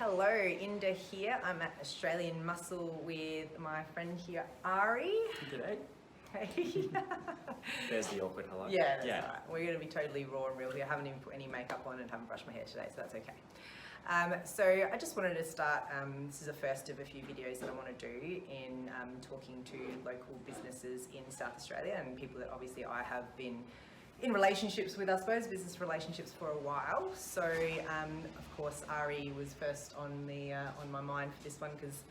Hello, Indah here. I'm at Australian Muscle with my friend here, Ari. G'day. Hey. There's the awkward hello. Yeah, that's all right. We're going to be totally raw and real here. I haven't even put any makeup on and haven't brushed my hair today, so that's okay. So I just wanted to start, this is the first of a few videos that I want to do in talking to local businesses in South Australia and people that obviously I have been in relationships with, I suppose, business relationships for a while. So of course Ari was first on my mind for this one because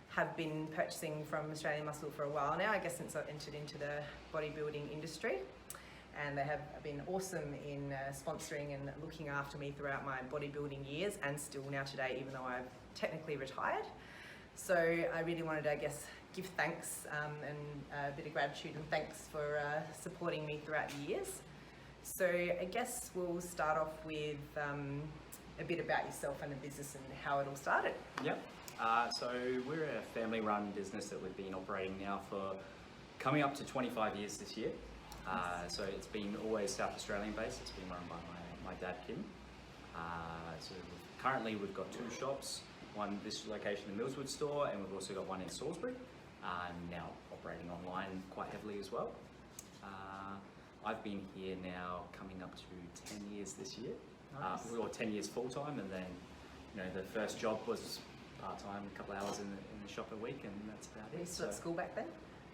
have been purchasing from Australian Muscle for a while now, I guess since I entered into the bodybuilding industry. And they have been awesome in sponsoring and looking after me throughout my bodybuilding years and still now today, even though I've technically retired. So I really wanted to, I guess, give thanks and a bit of gratitude and thanks for supporting me throughout the years. So I guess we'll start off with a bit about yourself and the business and how it all started. Yep. So we're a family-run business that we've been operating now for coming up to 25 years this year. So it's been always South Australian based. It's been run by my dad, Kim. So currently we've got two shops, one this location, the Millswood store, and we've also got one in Salisbury, now operating online quite heavily as well. I've been here now coming up to 10 years this year. Nice. Or 10 years full-time, and then the first job was part-time, a couple of hours in the shop a week, and that's about it. Were you still at school back then?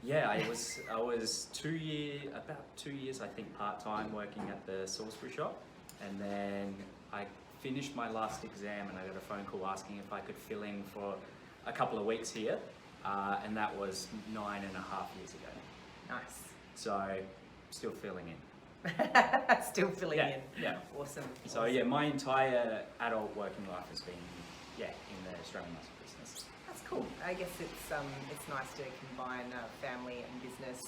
Yeah, I was about 2 years I think part-time working at the Salisbury shop, and then I finished my last exam and I got a phone call asking if I could fill in for a couple of weeks here, and that was 9.5 years ago. Nice. So still filling in. Still filling in. Yeah. Awesome. So yeah, my entire adult working life has been in the Australian Muscle business. That's cool. I guess it's nice to combine family and business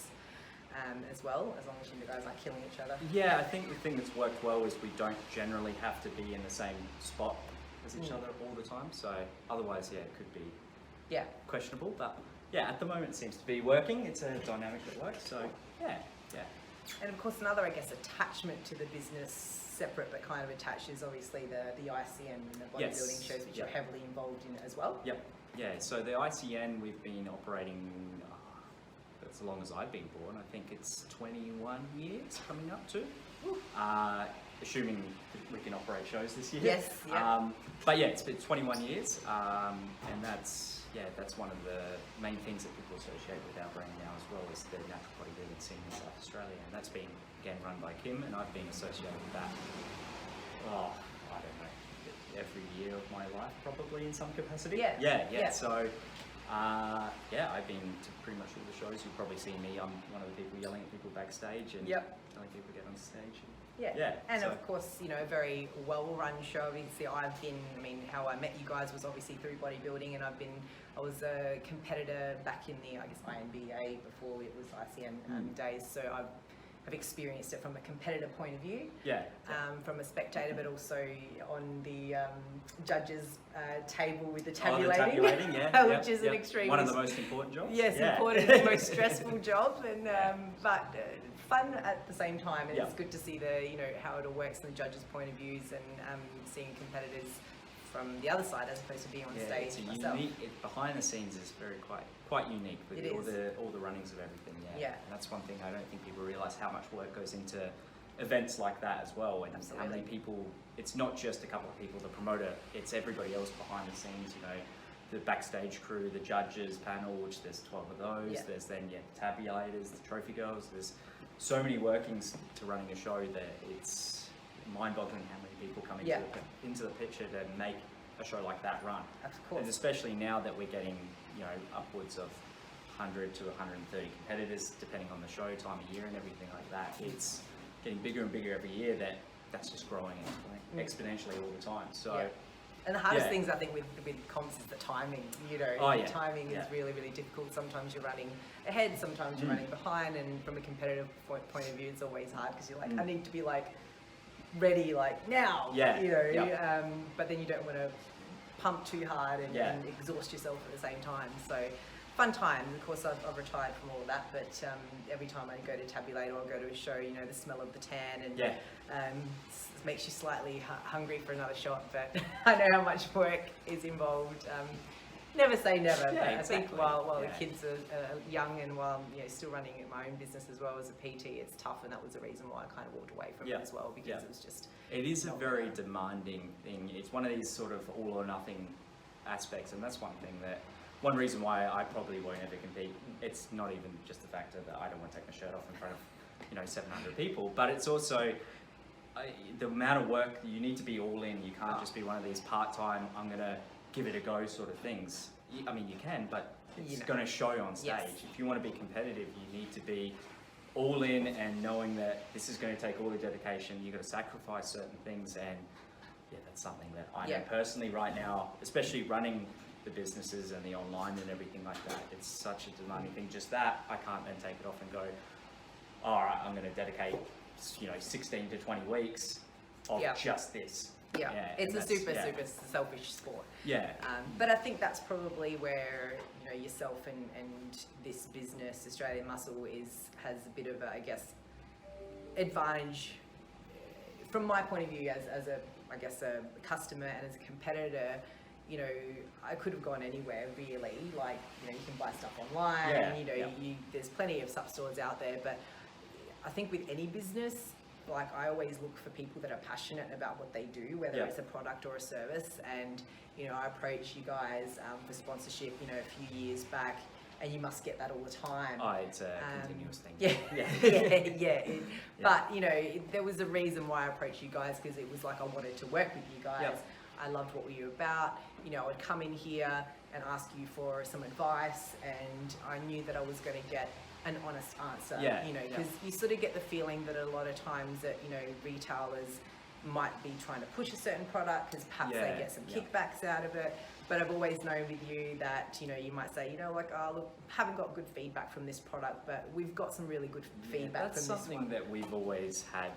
as well, as long as you guys aren't killing each other. Yeah, I think the thing that's worked well is we don't generally have to be in the same spot as each other all the time. So otherwise, yeah, it could be questionable. But yeah, at the moment it seems to be working. It's a dynamic that works. So yeah. And of course, another, I guess, attachment to the business, separate but kind of attached, is obviously the ICN and the bodybuilding shows, which you're heavily involved in as well. Yep. Yeah. So the ICN we've been operating as long as I've been born. I think it's 21 years coming up to. Assuming we can operate shows this year. Yes. Yeah. But yeah, it's been 21 years, and that's one of the main things that people associate with our brand now as well, is the natural bodybuilding scene in South Australia, and that's been again run by Kim, and I've been associated with that. I don't know, every year of my life probably in some capacity. Yeah. So I've been to pretty much all the shows. You'll probably see me. I'm one of the people yelling at people backstage and telling people to get on stage. And so, of course, a very well-run show. Obviously, how I met you guys was obviously through bodybuilding, and I was a competitor back in the, I guess, INBA before it was ICN days. So I've experienced it from a competitor point of view. From a spectator, but also on the judges' table with the tabulating, which is an extreme. One of the most important jobs. Yes, important, most stressful job, and but fun at the same time. And it's good to see how it all works from the judges' point of views, and seeing competitors from the other side as opposed to being on stage. It's behind the scenes is quite unique with all the runnings of everything. And that's one thing I don't think people realise, how much work goes into events like that as well, and how many people. It's not just a couple of people, the promoter, it's everybody else behind the scenes, the backstage crew, the judges panel, which there's 12 of those. There's then the tabulators, the trophy girls. There's so many workings to running a show that it's mind-boggling how many people come into the picture to make a show like that run. Of course. And especially now that we're getting upwards of 100 to 130 competitors, depending on the show, time of year and everything like that. It's getting bigger and bigger every year. That's just growing exponentially all the time. So. And the hardest things, I think, with comps is the timing. Timing is really, really difficult. Sometimes you're running ahead, sometimes you're running behind, and from a competitive point of view, it's always hard because you're like, I need to be ready now. But then you don't want to pump too hard and exhaust yourself at the same time. So fun times. Of course, I've retired from all of that, but every time I go to Tabulate or go to a show, you know, the smell of the tan and makes you slightly hungry for another shot. But I know how much work is involved. Never say never, but exactly. I think while the kids are young and while still running my own business as well as a PT, it's tough, and that was the reason why I kind of walked away from it as well, because it was just... It is a very demanding thing. It's one of these sort of all or nothing aspects, and that's one reason why I probably won't ever compete. It's not even just the factor that I don't want to take my shirt off in front of 700 people, but it's also the amount of work. You need to be all in. You can't just be one of these part-time, I'm gonna give it a go sort of things. I mean, you can, but it's going to show on stage. If you want to be competitive, you need to be all in and knowing that this is going to take all the dedication. You've got to sacrifice certain things, and that's something that I know personally right now, especially running the businesses and the online and everything like that. It's such a demanding thing. Just that, I can't then take it off and go, all right, I'm going to dedicate 16 to 20 weeks of just this. It's a super selfish sport. But I think that's probably where yourself and this business, Australian Muscle, has a bit of a, I guess, advantage from my point of view as a customer and as a competitor. I could have gone anywhere really. Like you can buy stuff online. There's plenty of sub stores out there, but I think with any business, like I always look for people that are passionate about what they do, whether it's a product or a service. And I approached you guys for sponsorship a few years back, and you must get that all the time. It's a continuous thing. But there was a reason why I approached you guys, because it was like I wanted to work with you guys. I loved what you were about. I would come in here and ask you for some advice, and I knew that I was going to get an honest answer, because you sort of get the feeling that a lot of times that retailers might be trying to push a certain product because perhaps they get some kickbacks out of it. But I've always known with you that you might say look, haven't got good feedback from this product, but we've got some really good feedback from this one. That's something that we've always had,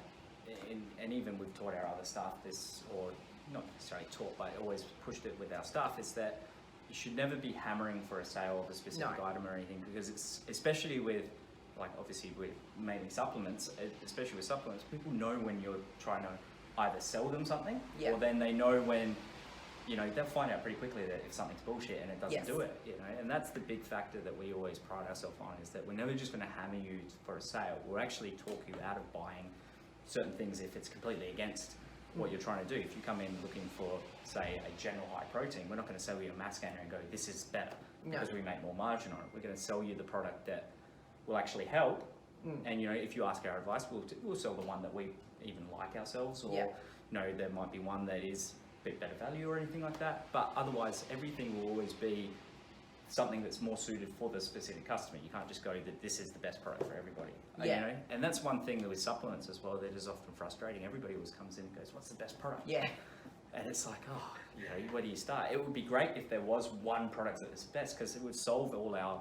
and even we've taught our other staff this, or not necessarily taught, but always pushed it with our staff, is that you should never be hammering for a sale of a specific item or anything, because it's, especially with, like obviously with mainly supplements, especially with supplements, people know when you're trying to either sell them something, or then they know when, they'll find out pretty quickly that if something's bullshit and it doesn't do it, and that's the big factor that we always pride ourselves on, is that we're never just going to hammer you for a sale. We'll actually talk you out of buying certain things if it's completely against what you're trying to do. If you come in looking for, say, a general high protein, we're not going to sell you a mass gainer and go, this is better, because we make more margin on it. We're going to sell you the product that will actually help. And if you ask our advice, we'll sell the one that we even like ourselves, or there might be one that is a bit better value or anything like that. But otherwise, everything will always be something that's more suited for the specific customer. You can't just go that this is the best product for everybody. And that's one thing with supplements as well that is often frustrating. Everybody always comes in and goes, what's the best product? And it's like, where do you start? It would be great if there was one product that is best, because it would solve all our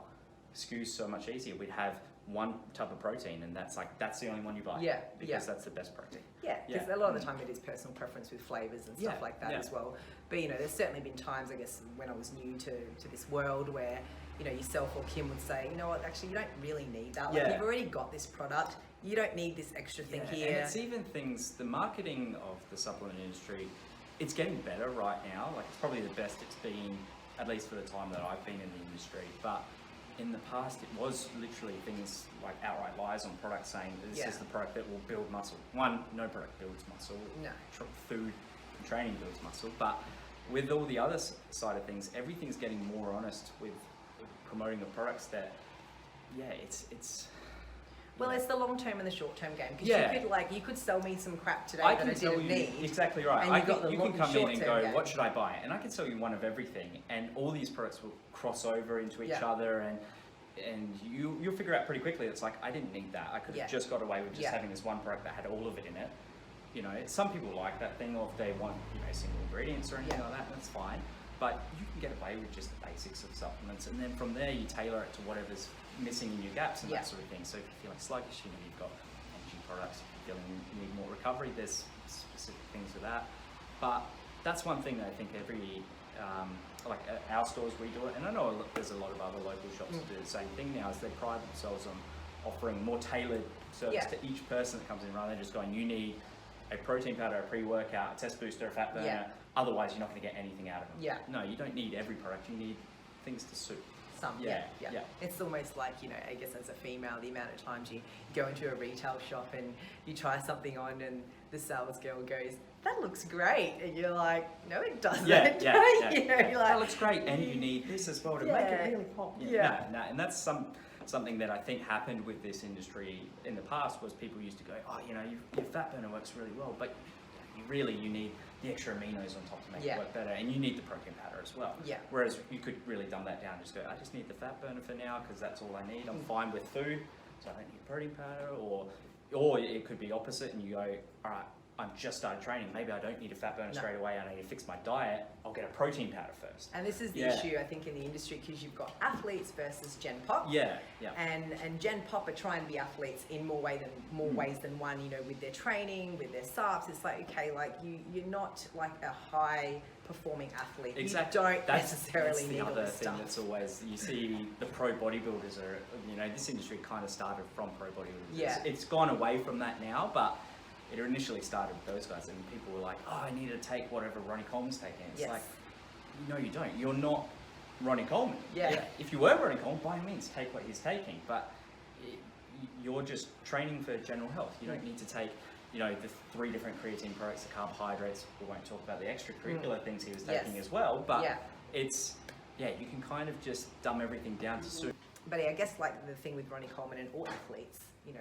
SKUs so much easier. We'd have one type of protein, and that's the only one you buy, because that's the best protein. Because a lot of the time it is personal preference with flavors and stuff like that as well. But there's certainly been times, I guess, when I was new to this world where yourself or Kim would say, you know what, actually you don't really need that. Like you've already got this product, you don't need this extra thing here. And it's even things, the marketing of the supplement industry, it's getting better right now. Like it's probably the best it's been, at least for the time that I've been in the industry. But in the past, it was literally things like outright lies on products saying this is the product that will build muscle. One, no product builds muscle. Food and training builds muscle. But with all the other side of things, everything's getting more honest with promoting the products that, it's... Well, it's the long term and the short term game. Because you could sell me some crap today that I didn't need. Exactly right. You can come in and go, what should I buy? And I can sell you one of everything, and all these products will cross over into each other, and you'll figure out pretty quickly. It's like, I didn't need that. I could have just got away with just having this one product that had all of it in it. Some people like that thing, or if they want single ingredients or anything like that, that's fine. But you can get away with just the basics of supplements, and then from there you tailor it to whatever's missing in your gaps and that sort of thing. So if you're feeling sluggish, you've got energy products. If you're feeling you need more recovery, there's specific things for that. But that's one thing that I think every like at our stores we do it, and I know there's a lot of other local shops that do the same thing now, is they pride themselves on offering more tailored service to each person that comes in, rather than just going, you need a protein powder, a pre-workout, a test booster, a fat burner, otherwise you're not going to get anything out of them. Yeah. No, you don't need every product, you need things to suit. Some, yeah. It's almost like, you know, I guess as a female, the amount of times you go into a retail shop and you try something on and the sales girl goes, that looks great, and you're like, no it doesn't. Yeah. You know, you're like, that looks great, and you need this as well to make it really pop. No, and that's something that I think happened with this industry in the past, was people used to go, oh, you know, your fat burner works really well, but you need the extra aminos on top to make it work better, and you need the protein powder as well. Whereas you could really dumb that down, just go, I just need the fat burner for now because that's all I need. I'm fine with food, so I don't need protein powder. Or it could be opposite, and you go, all right, I've just started training, maybe I don't need a fat burner straight away, I need to fix my diet, I'll get a protein powder first. And this is the issue, I think, in the industry, because you've got athletes versus Gen Pop. And Gen Pop are trying to be athletes in more ways than one, you know, with their training, with their subs. It's like, okay, like you're not like a high performing athlete. Exactly. You don't necessarily need all this stuff. That's the other thing that's always, you see the pro bodybuilders are, you know, this industry kind of started from pro bodybuilders. It's gone away from that now, but it initially started with those guys, and people were like, oh, I need to take whatever Ronnie Coleman's taking. It's like, no, you don't. You're not Ronnie Coleman. If you were Ronnie Coleman, by all means, take what he's taking, but you're just training for general health. You don't need to take, you know, the 3 different creatine products, the carbohydrates. We won't talk about the extracurricular things he was taking as well, but it's, you can kind of just dumb everything down to suit. But I guess like the thing with Ronnie Coleman and all athletes, you know,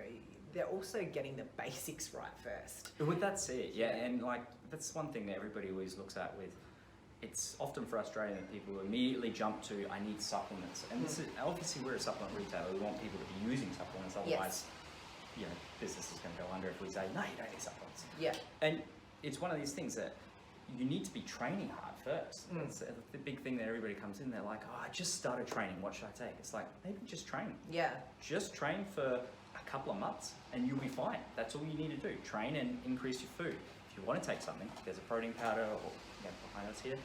they're also getting the basics right first. Well, that's it, and like that's one thing that everybody always looks at with, it's often frustrating that people immediately jump to, I need supplements. And this is, obviously we're a supplement retailer, we want people to be using supplements, otherwise, you know, business is going to go under if we say, no, you don't need supplements. And it's one of these things that you need to be training hard first. That's the big thing that everybody comes in, they're like, oh, I just started training, what should I take? It's like, maybe just train. Just train for a couple of months and you'll be fine. That's all you need to do. Train and increase your food. If you want to take something, there's a protein powder, or behind us here.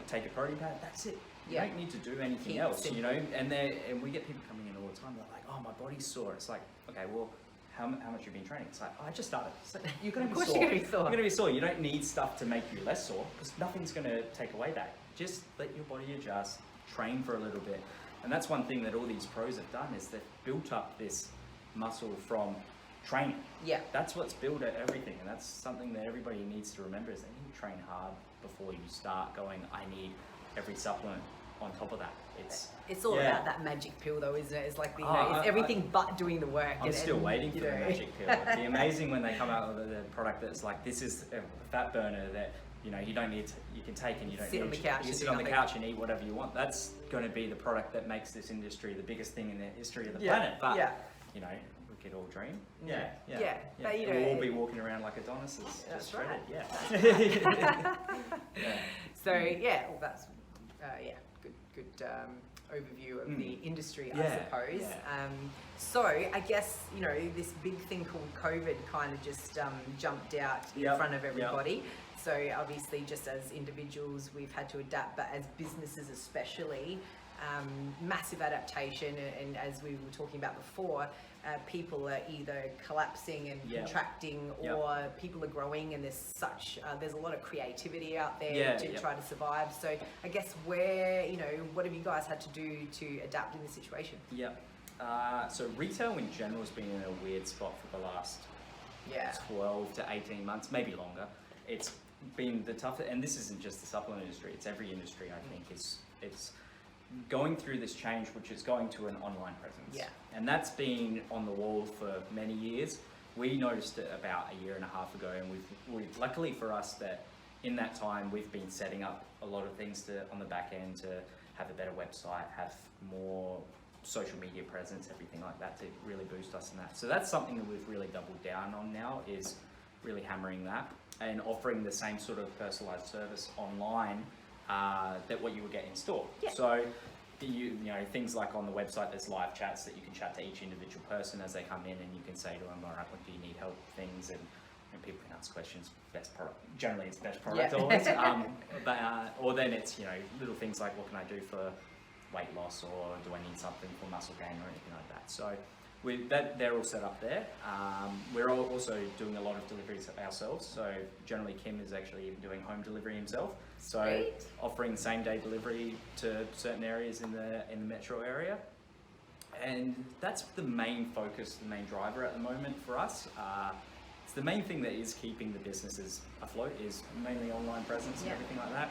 Take a protein powder, that's it. You don't need to do anything else, you know. And we get people coming in all the time, they're like, oh, my body's sore. It's like, okay, well, how much have you been training? It's like, oh, I just started. It's like, you're going to be sore. You're going to be sore. You don't need stuff to make you less sore, because nothing's going to take away that. Just let your body adjust, train for a little bit. And that's one thing that all these pros have done, is they've built up this muscle from training. That's what's built at everything, and that's something that everybody needs to remember, is they need to train hard before you start going, I need every supplement on top of that. It's all about that magic pill though, isn't it? It's like, you know, it's everything but doing the work. I'm still waiting for the magic pill. It'd be amazing when they come out with a product that's like, this is a fat burner that, you know, you don't need to, you can take, and you don't sit need on the couch. You can sit on the couch and eat whatever you want. That's going to be the product that makes this industry the biggest thing in the history of the planet. But you know, we could all dream. But you know, we'll all be walking around like Adonises. That's right. So well, that's good overview of the industry, I suppose. So I guess, you know, this big thing called COVID kind of just jumped out in front of everybody. So obviously, just as individuals, we've had to adapt, but as businesses especially, massive adaptation. And as we were talking about before, people are either collapsing and contracting, or people are growing, and there's a lot of creativity out there to try to survive. So I guess what have you guys had to do to adapt in this situation? So retail in general has been in a weird spot for the last 12 to 18 months, maybe longer. It's been the toughest, and this isn't just the supplement industry, it's every industry, I think. It's going through this change, which is going to an online presence. And that's been on the wall for many years. We noticed it about a year and a half ago, and we've luckily for us that in that time we've been setting up a lot of things on the back end to have a better website, have more social media presence, everything like that, to really boost us in that. So that's something that we've really doubled down on now, is really hammering that and offering the same sort of personalized service online that what you would get in store. So you know, things like on the website, there's live chats that you can chat to each individual person as they come in, and you can say to them, all right, what do you need help with things, and and people can ask questions, best product, generally it's best product always, or then it's, you know, little things like what can I do for weight loss, or do I need something for muscle gain or anything like that. So with that, they're all set up there. We're also doing a lot of deliveries ourselves. So generally Kim is actually even doing home delivery himself. So Great. Offering same day delivery to certain areas in the metro area. And that's the main focus, the main driver at the moment for us. It's the main thing that is keeping the businesses afloat, is mainly online presence and everything like that.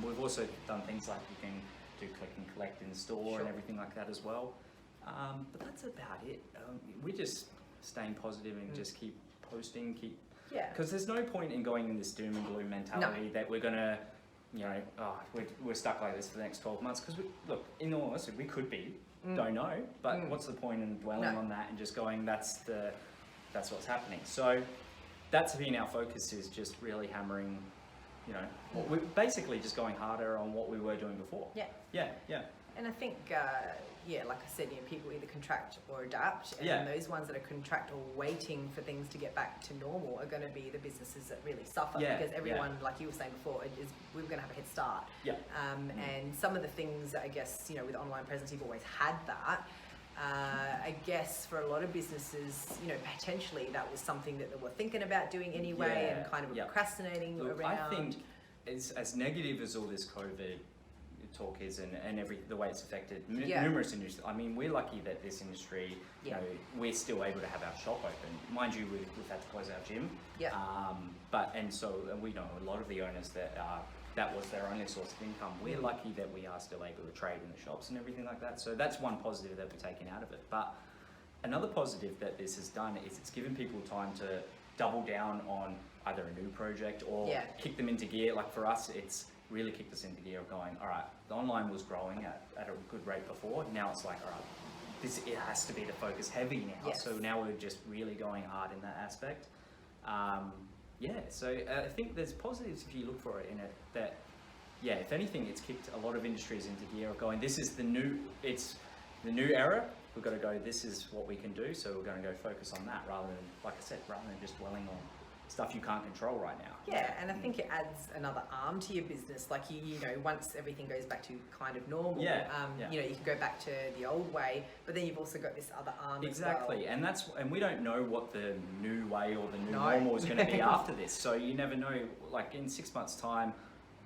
We've also done things like you can do click and collect in store and everything like that as well. But that's about it. We're just staying positive and just keep posting, because there's no point in going in this doom and gloom mentality that we're gonna, you know, we're stuck like this for the next 12 months. Because look, in all honesty, we could be, don't know. But what's the point in dwelling on that and just going, that's what's happening. So that's been our focus, is just really hammering. You know, we're basically just going harder on what we were doing before. Yeah. And I think, like I said, you know, people either contract or adapt, and those ones that are contract or waiting for things to get back to normal are going to be the businesses that really suffer, because everyone, like you were saying before, we're going to have a head start. And some of the things, I guess, you know, with online presence, you've always had that. I guess for a lot of businesses, you know, potentially that was something that they were thinking about doing anyway, and kind of procrastinating around. I think as negative as all this COVID talk is, and the way it's affected numerous industries. I mean, we're lucky that this industry, you know, we're still able to have our shop open. Mind you, we've had to close our gym. So we know a lot of the owners that was their only source of income. We're lucky that we are still able to trade in the shops and everything like that. So that's one positive that we're taking out of it. But another positive that this has done is it's given people time to double down on either a new project or kick them into gear. Like for us, it's really kicked us into gear of going, all right, the online was growing at a good rate before. Now it's like, all right, it has to be the focus heavy now. So now we're just really going hard in that aspect. So I think there's positives if you look for it in it, that, if anything, it's kicked a lot of industries into gear of going, this is the new era. We've got to go, this is what we can do. So we're going to go focus on that rather than, like I said, rather than just dwelling on stuff you can't control right now. And I think it adds another arm to your business. Like you know, once everything goes back to kind of normal, you know, you can go back to the old way, but then you've also got this other arm as well. And we don't know what the new way or the new normal is going to be after this. So you never know. Like in 6 months' time,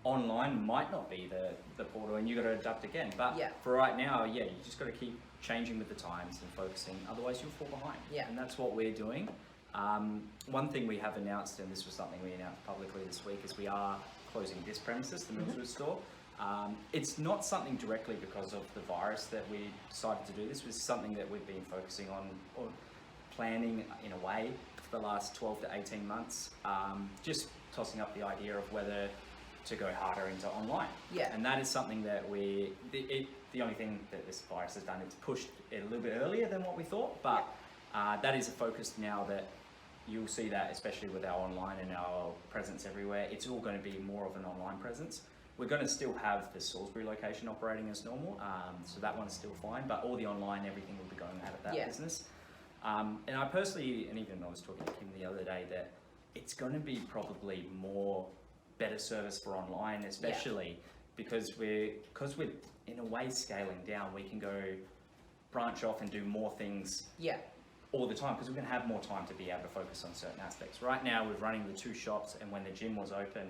online might not be the portal, and you got to adapt again. But for right now, you just got to keep changing with the times and focusing. Otherwise, you'll fall behind. And that's what we're doing. One thing we have announced, and this was something we announced publicly this week, is we are closing this premises, the Millswood store. It's not something directly because of the virus that we decided to do this. It was something that we've been focusing on or planning in a way for the last 12 to 18 months, just tossing up the idea of whether to go harder into online. And that is something that the only thing that this virus has done is pushed it a little bit earlier than what we thought, but that is a focus now that you'll see that, especially with our online and our presence everywhere. It's all going to be more of an online presence. We're going to still have the Salisbury location operating as normal, so that one's still fine, but all the online, everything will be going out of that business. And I personally, and even I was talking to Kim the other day, that it's going to be probably better service for online, especially because we're in a way scaling down. We can go branch off and do more things all the time, because we're going to have more time to be able to focus on certain aspects. Right now we're running the 2 shops, and when the gym was open,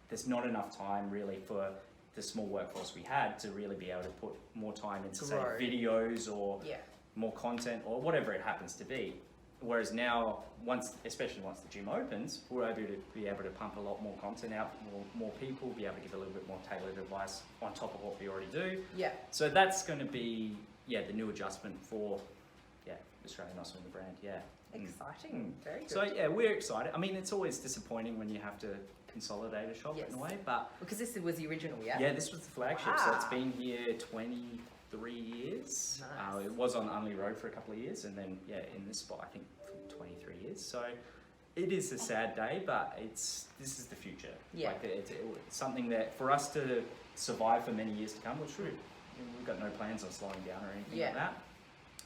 there's not enough time really for the small workforce we had to really be able to put more time into say videos or more content or whatever it happens to be. Whereas now, especially once the gym opens, we're able to pump a lot more content out, more people, be able to give a little bit more tailored advice on top of what we already do. So that's going to be the new adjustment for Australian Awesome, the brand. Exciting. Very good. So we're excited. I mean, it's always disappointing when you have to consolidate a shop in a way, but because this was the original, this was the flagship. So it's been here 23 years. It was on Unley Road for a couple of years, and then in this spot I think for 23 years. So it is a sad day, but this is the future. Like it's something that for us to survive for many years to come, which we've got no plans on slowing down or anything like that.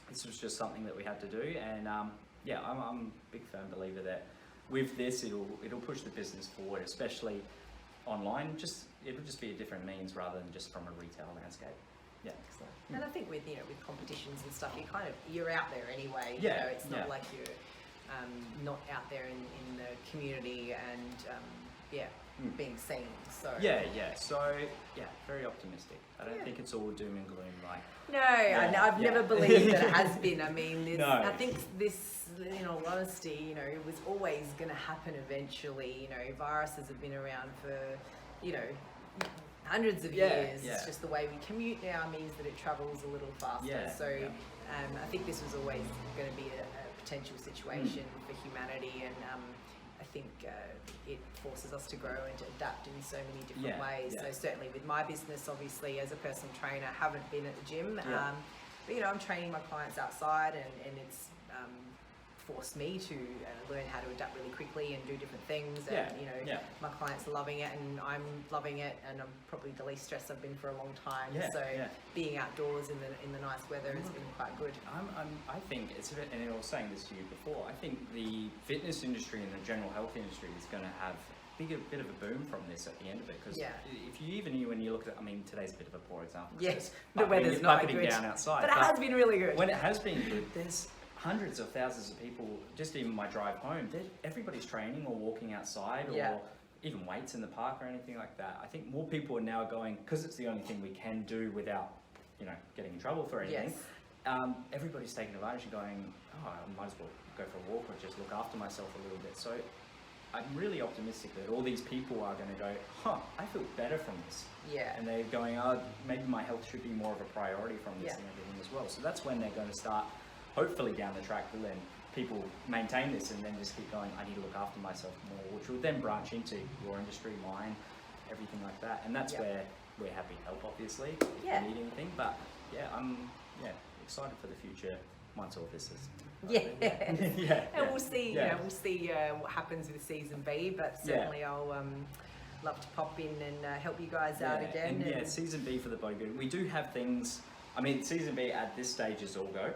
This was just something that we had to do, and I'm a big firm believer that with this, it'll push the business forward, especially online. It'll just be a different means rather than just from a retail landscape. Yeah. Excellent. And I think with competitions and stuff, you're out there anyway. Yeah. It's not like you're not out there in the community and being seen. So very optimistic. I don't think it's all doom and gloom. I've never believed that it has been. I mean, I think this, in all honesty, it was always going to happen eventually. Viruses have been around for, hundreds of years. It's just the way we commute now means that it travels a little faster. I think this was always going to be a potential situation for humanity, and I think it forces us to grow and to adapt in so many different ways. So certainly with my business, obviously as a personal trainer, I haven't been at the gym, but I'm training my clients outside, and it's forced me to learn how to adapt really quickly and do different things. And my clients are loving it, and I'm loving it, and I'm probably the least stressed I've been for a long time. Being outdoors in the nice weather has been quite good. I think it's, and I was saying this to you before, I think the fitness industry and the general health industry is going to have a bit of a boom from this at the end of it, because if you when you look at, I mean, today's a bit of a poor example. Yes, the weather's not good down outside, but it has been really good. When it has been good, there's hundreds of thousands of people, just even my drive home, everybody's training or walking outside or even weights in the park or anything like that. I think more people are now going, because it's the only thing we can do without, getting in trouble for anything. Everybody's taking advantage and going, I might as well go for a walk or just look after myself a little bit. So I'm really optimistic that all these people are going to go, I feel better from this. And they're going, maybe my health should be more of a priority from this and everything as well. So that's when they're going to start, hopefully down the track, will then people maintain this and then just keep going, I need to look after myself more, which will then branch into your industry, mine, everything like that. And that's where we're happy to help, obviously, if you need anything. But I'm excited for the future once all this is. And we'll see. We'll see what happens with season B. But certainly, I'll love to pop in and help you guys out again. And season B for the bodybuilding, we do have things. I mean, season B at this stage is all go.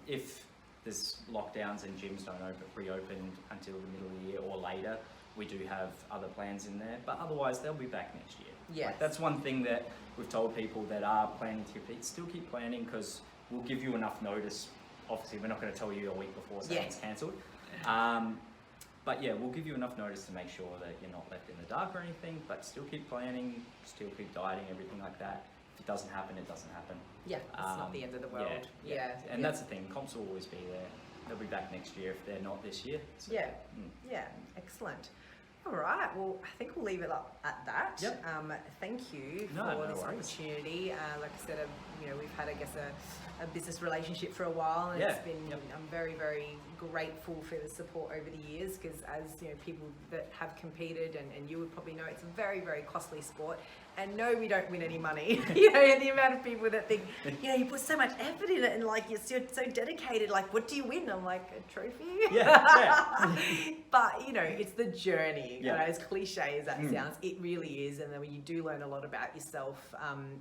If there's lockdowns and gyms don't reopen until the middle of the year or later, we do have other plans in there. But otherwise, they'll be back next year. That's one thing that we've told people that are planning to compete. Still keep planning, because we'll give you enough notice. Obviously, we're not going to tell you a week before something's cancelled. But we'll give you enough notice to make sure that you're not left in the dark or anything. But still keep planning, still keep dieting, everything like that. If it doesn't happen, it doesn't happen. It's not the end of the world. And that's the thing, comps will always be there. They'll be back next year if they're not this year. So, Excellent. All right, well, I think we'll leave it up at that. Thank you for this opportunity. Like I said, we've had, I guess, a business relationship for a while, and it's been. I'm very, very grateful for the support over the years, because as people that have competed, and you would probably know, it's a very, very costly sport. And no, we don't win any money. And the amount of people that think, you put so much effort in it, and you're so dedicated. What do you win? I'm like, a trophy. But it's the journey. As cliche as that sounds, it really is. And then you do learn a lot about yourself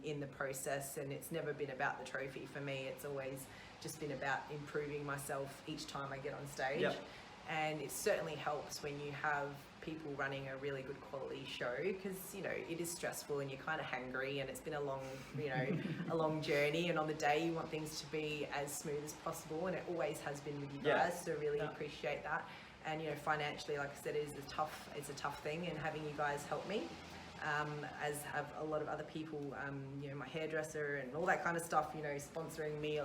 in the process. And it's never been about the trophy for me. It's always just been about improving myself each time I get on stage. And it certainly helps when you have people running a really good quality show, because it is stressful and you're kind of hangry, and it's been a long a long journey, and on the day you want things to be as smooth as possible, and it always has been with you guys, so really appreciate that. And financially, like I said, it's a tough thing, and having you guys help me, as have a lot of other people, my hairdresser and all that kind of stuff, sponsoring me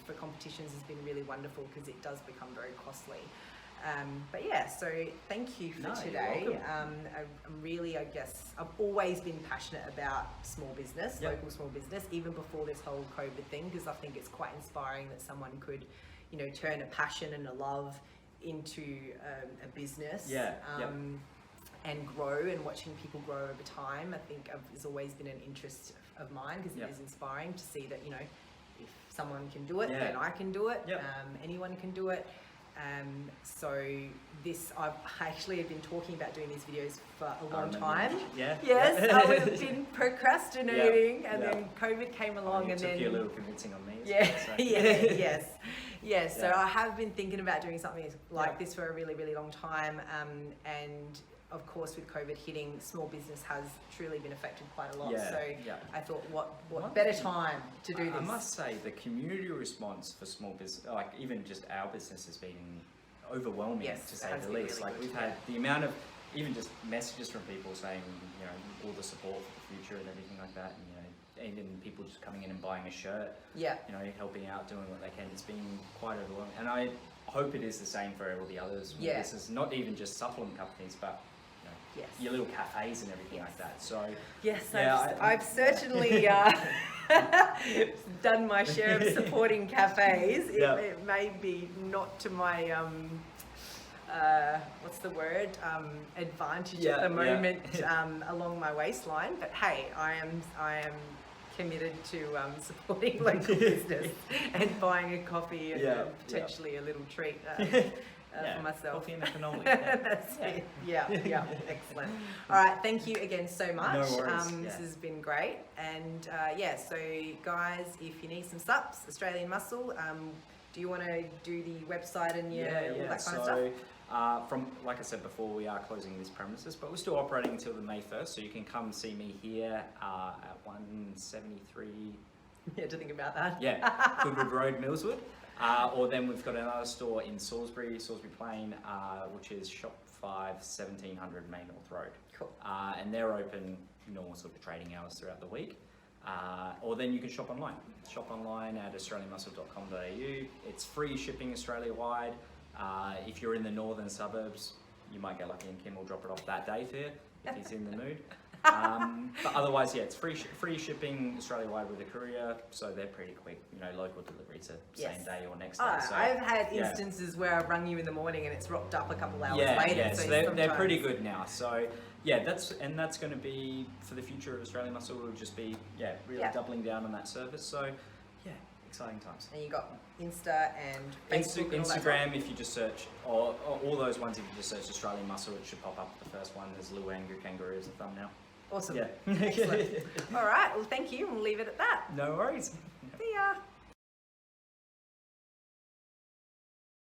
for competitions has been really wonderful, because it does become very costly. But so thank you for today. I'm really, I guess, I've always been passionate about small business, local small business, even before this whole COVID thing, because I think it's quite inspiring that someone could, turn a passion and a love into a business. And grow, and watching people grow over time, I think has always been an interest of mine, because it is inspiring to see that, if someone can do it, then I can do it. Anyone can do it. So this, I've actually been talking about doing these videos for a long time. I've been procrastinating, and then COVID came along, and then took you a little convincing on me. Yes. Yeah, so I have been thinking about doing something like this for a really, really long time. And of course, with COVID hitting, small business has truly been affected quite a lot. So I thought, what better time to do this? I must say, the community response for small business, like even just our business, has been overwhelming, to say the least. Really like we've had the amount of even just messages from people saying, you know, all the support for the future and everything like that, and you know, even people just coming in and buying a shirt, you know, helping out, doing what they can. It's been quite overwhelming, and I hope it is the same for all the others. This is not even just supplement companies, but your little cafes and everything like that. So I've certainly done my share of supporting cafes. It may be not to my what's the word, advantage at the moment along my waistline, but hey, I am committed to supporting local business and buying a coffee and potentially a little treat for myself. Coffee and a cannoli. That's it. Yeah, excellent. All right, thank you again so much. No worries. This has been great. And so guys, if you need some sups, Australian Muscle, do you want to do the website and all that kind of stuff? From, like I said before, we are closing this premises, but we're still operating until the May 1st, so you can come see me here at 173. You had to think about that. Goodwood Road, Millswood. Or then we've got another store in Salisbury Plain, which is Shop 5, 1700 Main North Road. Cool. And they're open normal sort of trading hours throughout the week. Or then you can shop online. Shop online at australianmuscle.com.au. It's free shipping Australia-wide. If you're in the northern suburbs, you might get lucky and Kim will drop it off that day for you if he's in the mood. But otherwise, it's free shipping Australia-wide with a courier, so they're pretty quick. You know, local delivery to same day or next day. So, I've had instances where I've rung you in the morning and it's rocked up a couple hours later. Yeah, so they're pretty good now. So that's going to be for the future of Australian Muscle. Will just be really doubling down on that service. So exciting times. And you got Insta and Facebook and Instagram. If you just search, or all those ones, if you just search Australian Muscle, it should pop up. The first one is Little Angry Kangaroo as a thumbnail. Awesome. Excellent. All right. Well, thank you. We'll leave it at that. No worries.